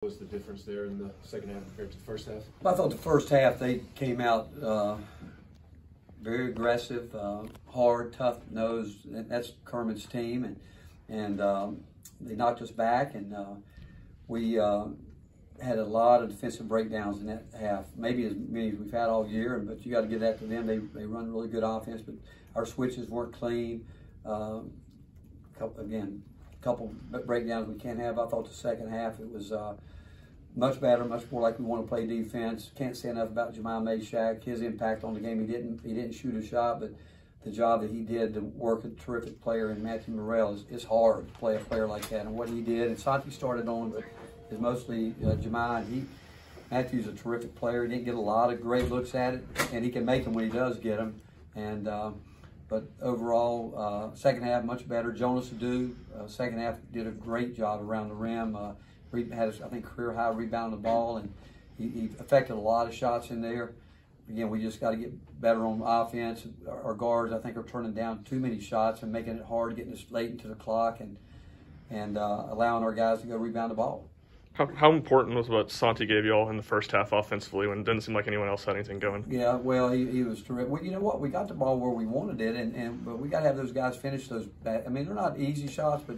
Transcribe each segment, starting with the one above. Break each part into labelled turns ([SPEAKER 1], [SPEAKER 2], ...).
[SPEAKER 1] What was the difference there in the second half compared to the first half?
[SPEAKER 2] I thought the first half they came out very aggressive, hard, tough-nosed. That's Kermit's team, and they knocked us back, and we had a lot of defensive breakdowns in that half, maybe as many as we've had all year. But you got to give that to them. They run really good offense, but our switches weren't clean. Couple breakdowns we can't have. I thought the second half it was much better, much more like we want to play defense. Can't say enough about Jemiah Mashack, his impact on the game. He didn't shoot a shot, but the job that he did to work a terrific player in Matthew Morrell is hard to play a player like that. And what he did, and Santi started on, but is mostly Jemiah. Matthew's a terrific player. He didn't get a lot of great looks at it, and he can make them when he does get them. And but overall, second half much better. Jonas Adu, second half did a great job around the rim. Had I think career high rebound the ball, and he affected a lot of shots in there. Again, we just got to get better on offense. Our guards, I think, are turning down too many shots and making it hard, getting us late into the clock, and allowing our guys to go rebound the ball.
[SPEAKER 3] How important was what Santi gave you all in the first half offensively when it didn't seem like anyone else had anything going?
[SPEAKER 2] Yeah, well, he was terrific. Well, you know what? We got the ball where we wanted it, but we got to have those guys finish those. I mean, they're not easy shots, but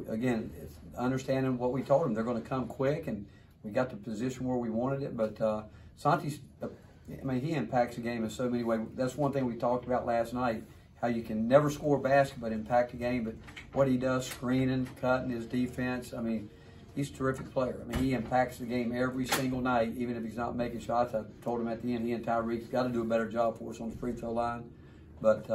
[SPEAKER 2] again, it's understanding what we told them. They're going to come quick, and we got the position where we wanted it. But Santi's, I mean, he impacts the game in so many ways. That's one thing we talked about last night, how you can never score a basket but impact the game. But what he does, screening, cutting his defense, I mean, he's a terrific player. I mean, he impacts the game every single night, even if he's not making shots. I told him at the end, he and Tyreek's got to do a better job for us on the free throw line. But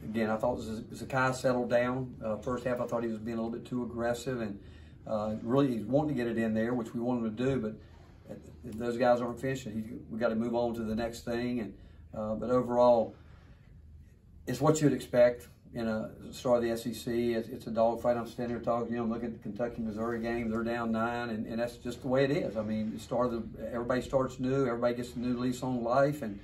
[SPEAKER 2] again, I thought Zakai settled down. First half, I thought he was being a little bit too aggressive, and really he's wanting to get it in there, which we want him to do. But if those guys aren't finishing, we got to move on to the next thing. And but overall, it's what you'd expect in a start of the SEC. It's a dogfight. I'm standing here talking, I'm looking at the Kentucky-Missouri game. They're down 9, and that's just the way it is. I mean, everybody starts new. Everybody gets a new lease on life, and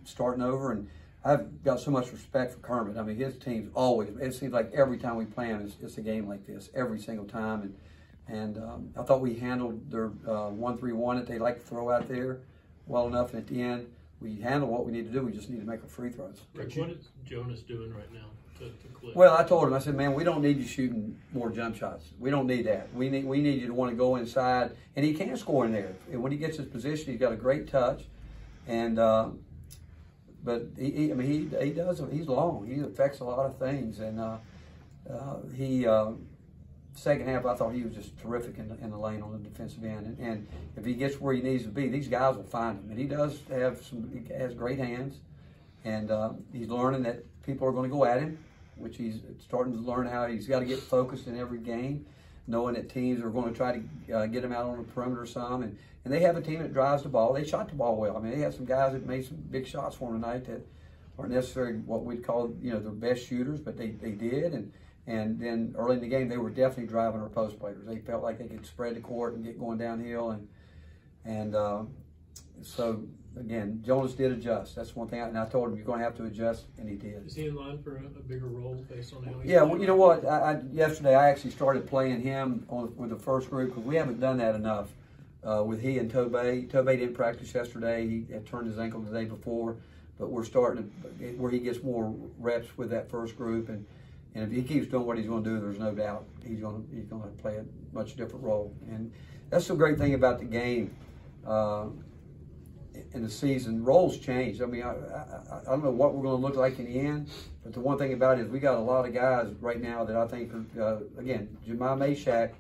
[SPEAKER 2] starting over. And I've got so much respect for Kermit. I mean, his team's always, it seems like every time we play him, it's a game like this, every single time. And I thought we handled their 1-3-1 that they like to throw out there well enough. And at the end, we handle what we need to do. We just need to make our free throws.
[SPEAKER 4] Rick, what is Jonas doing right now to click?
[SPEAKER 2] Well, I told him, I said, man, we don't need you shooting more jump shots. We don't need that. We need you to want to go inside. And he can score in there. And when he gets his position, he's got a great touch. And but I mean, he does. He's long. He affects a lot of things. And second half, I thought he was just terrific in the lane on the defensive end. And if he gets where he needs to be, these guys will find him. And he does have he has great hands. And he's learning that people are going to go at him, which he's starting to learn how he's got to get focused in every game, knowing that teams are going to try to get him out on the perimeter some. And they have a team that drives the ball. They shot the ball well. I mean, they had some guys that made some big shots for them tonight that aren't necessarily what we'd call, their best shooters, but they did. And then early in the game, they were definitely driving our post players. They felt like they could spread the court and get going downhill. And so, again, Jonas did adjust. That's one thing. And I told him, you're going to have to adjust, and he did.
[SPEAKER 4] Is he in line for a bigger role based on how he's
[SPEAKER 2] Yeah, well, you know what? Yesterday, I actually started playing him with the first group because we haven't done that enough with he and Tobey. Tobey didn't practice yesterday. He had turned his ankle the day before. But we're starting to, where he gets more reps with that first group. And if he keeps doing what he's going to do, there's no doubt he's going to play a much different role. And that's the great thing about the game in the season. Roles change. I mean, I don't know what we're going to look like in the end, but the one thing about it is we got a lot of guys right now that I think are, again, Jemiah Mashack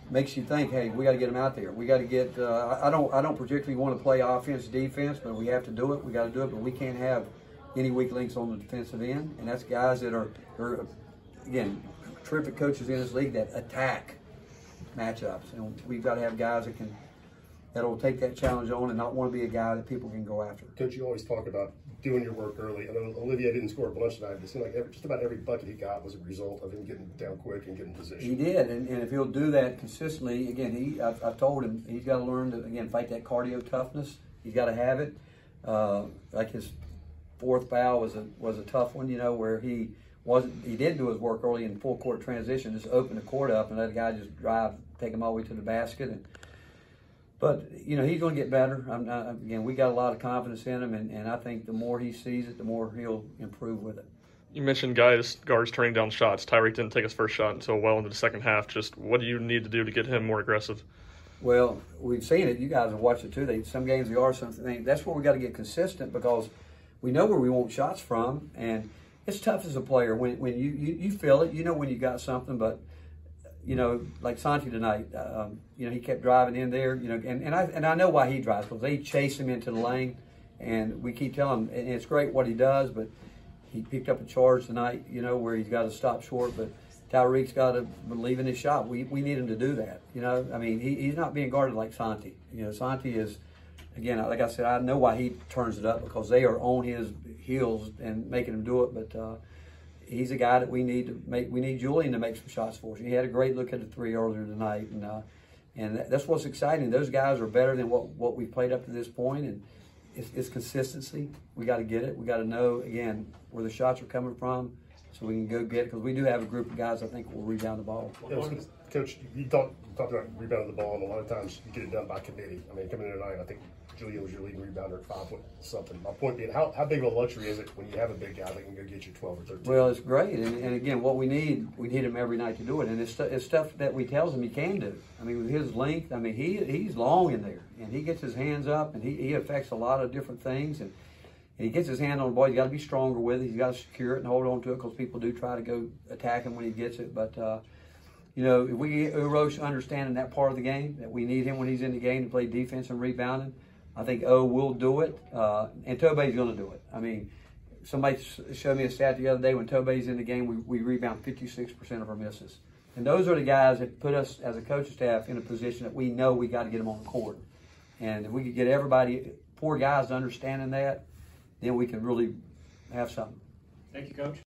[SPEAKER 2] makes you think, hey, we got to get him out there. We got to get. I don't particularly want to play offense, defense, but we have to do it. We got to do it, but we can't have any weak links on the defensive end, and that's guys that are again, terrific coaches in this league that attack matchups, and we've got to have guys that'll take that challenge on and not want to be a guy that people can go after.
[SPEAKER 5] Coach, you always talk about doing your work early. I know Olivier didn't score a bunch tonight, but it seemed like just about every bucket he got was a result of him getting down quick and getting position.
[SPEAKER 2] He did, and if he'll do that consistently, again, I've told him he's got to learn to, again, fight that cardio toughness. He's got to have it. Like his fourth foul was a tough one, where he didn't do his work early in full court transition, just open the court up and let the guy just drive take them all the way to the basket. But you know, he's going to get better. Again, we got a lot of confidence in him, and I think the more he sees it, the more he'll improve with it.
[SPEAKER 3] You mentioned guards turning down shots. Tyreek didn't take his first shot until well into the second half. Just what do you need to do to get him more aggressive?
[SPEAKER 2] Well, we've seen it. You guys have watched it too. Some games they are, something. That's where we got to get consistent because we know where we want shots from, and it's tough as a player when you feel it. You know when you got something, but you know, like Santi tonight, you know, he kept driving in there, you know, and I know why he drives, because they chase him into the lane, and we keep telling him, and it's great what he does, but he picked up a charge tonight, you know, where he's got to stop short, but Tyreek's got to believe in his shot. We need him to do that, you know. I mean, he's not being guarded like Santi. You know, Santi is, again, like I said, I know why he turns it up, because they are on his heels and making him do it, but he's a guy that we need to make. We need Julian to make some shots for us. He had a great look at the three earlier tonight, and that's what's exciting. Those guys are better than what we've played up to this point, and it's consistency. We got to get it. We got to know again where the shots are coming from, so we can go get it. Because we do have a group of guys I think will rebound the ball.
[SPEAKER 5] Yeah, Coach, you talked about rebounding the ball, and a lot of times you get it done by committee. I mean, coming in tonight, I think Julian was your leading rebounder at 5 point something. My point being, how big of a luxury is it when you have a big guy that can go get you 12 or 13?
[SPEAKER 2] Well, it's great, and again, what we need him every night to do it, and it's stuff that we tells him he can do. I mean, with his length, I mean, he's long in there, and he gets his hands up, and he affects a lot of different things, and he gets his hand on the ball. He's got to be stronger with it. He's got to secure it and hold on to it, because people do try to go attack him when he gets it, but you know, if we get Urosh understanding that part of the game, that we need him when he's in the game to play defense and rebounding, I think will do it, and Tobey's going to do it. I mean, somebody showed me a stat the other day, when Tobey's in the game, we rebound 56% of our misses. And those are the guys that put us, as a coaching staff, in a position that we know we got to get them on the court. And if we could get everybody, poor guys, understanding that, then we can really have something.
[SPEAKER 4] Thank you, Coach.